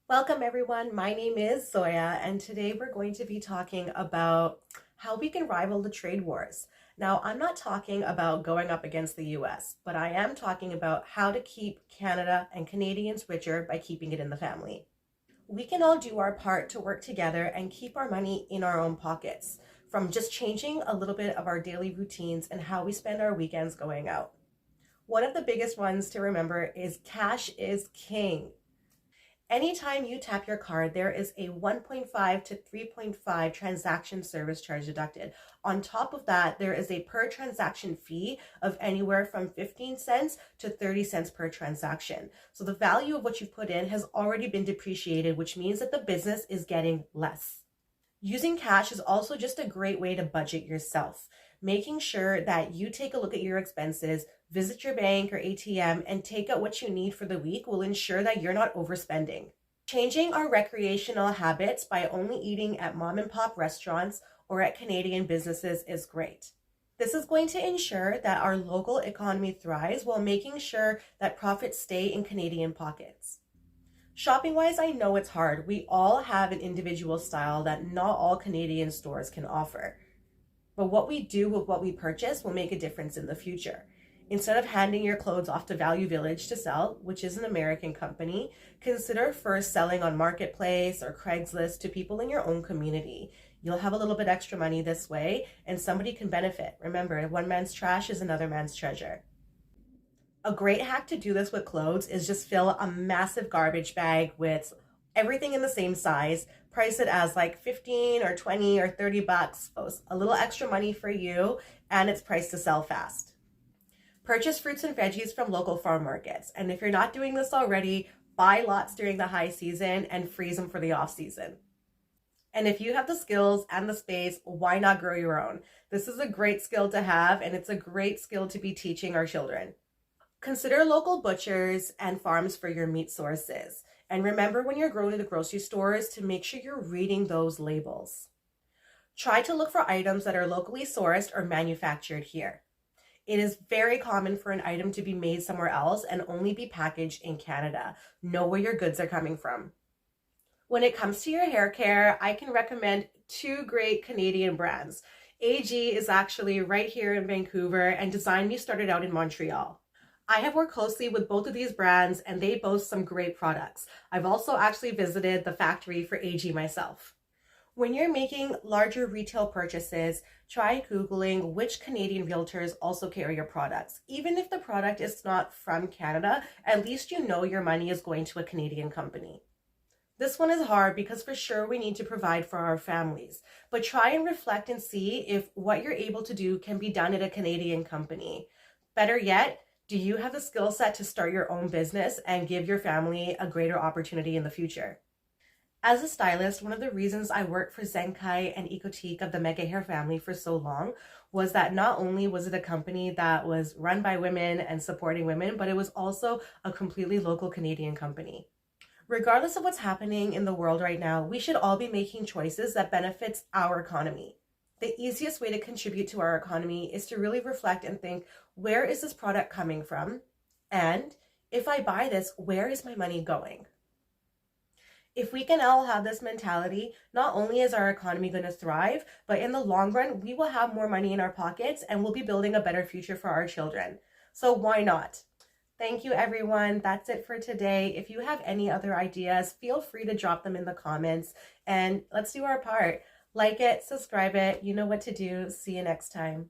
Welcome everyone, my name is Zoya and today we're going to be talking about how we can rival the trade wars. Now, I'm not talking about going up against the US, but I am talking about how to keep Canada and Canadians richer by keeping it in the family. We can all do our part to work together and keep our money in our own pockets, from just changing a little bit of our daily routines and how we spend our weekends going out. One of the biggest ones to remember is cash is king. Anytime you tap your card, there is a 1.5 to 3.5 transaction service charge deducted. On top of that, there is a per transaction fee of anywhere from 15 cents to 30 cents per transaction. So the value of what you've put in has already been depreciated, which means that the business is getting less. Using cash is also just a great way to budget yourself, making sure that you take a look at your expenses, visit your bank or ATM, and take out what you need for the week will ensure that you're not overspending. Changing our recreational habits by only eating at mom and pop restaurants or at Canadian businesses is great. This is going to ensure that our local economy thrives while making sure that profits stay in Canadian pockets. Shopping wise, I know it's hard. We all have an individual style that not all Canadian stores can offer. But what we do with what we purchase will make a difference in the future. Instead of handing your clothes off to Value Village to sell, which is an American company, consider first selling on Marketplace or Craigslist to people in your own community. You'll have a little bit extra money this way, and somebody can benefit. Remember, one man's trash is another man's treasure. A great hack to do this with clothes is just fill a massive garbage bag with everything in the same size, price it as like 15 or 20 or 30 bucks, a little extra money for you, and it's priced to sell fast. Purchase fruits and veggies from local farm markets. And if you're not doing this already, buy lots during the high season and freeze them for the off season. And if you have the skills and the space, why not grow your own? This is a great skill to have, and it's a great skill to be teaching our children. Consider local butchers and farms for your meat sources. And remember when you're going to the grocery stores to make sure you're reading those labels. Try to look for items that are locally sourced or manufactured here. It is very common for an item to be made somewhere else and only be packaged in Canada. Know where your goods are coming from. When it comes to your hair care, I can recommend two great Canadian brands. AG is actually right here in Vancouver, and Design Me started out in Montreal. I have worked closely with both of these brands and they boast some great products. I've also actually visited the factory for AG myself. When you're making larger retail purchases, try Googling which Canadian realtors also carry your products. Even if the product is not from Canada, at least you know your money is going to a Canadian company. This one is hard because for sure we need to provide for our families, but try and reflect and see if what you're able to do can be done at a Canadian company. Better yet, do you have the skill set to start your own business and give your family a greater opportunity in the future? As a stylist, one of the reasons I worked for Zenkai and Ecotique of the Mega Hair family for so long was that not only was it a company that was run by women and supporting women, but it was also a completely local Canadian company. Regardless of what's happening in the world right now, we should all be making choices that benefits our economy. The easiest way to contribute to our economy is to really reflect and think, where is this product coming from? And if I buy this, where is my money going? If we can all have this mentality, not only is our economy going to thrive, but in the long run, we will have more money in our pockets and we'll be building a better future for our children. So why not? Thank you, everyone. That's it for today. If you have any other ideas, feel free to drop them in the comments and let's do our part. Like it, subscribe it. You know what to do. See you next time.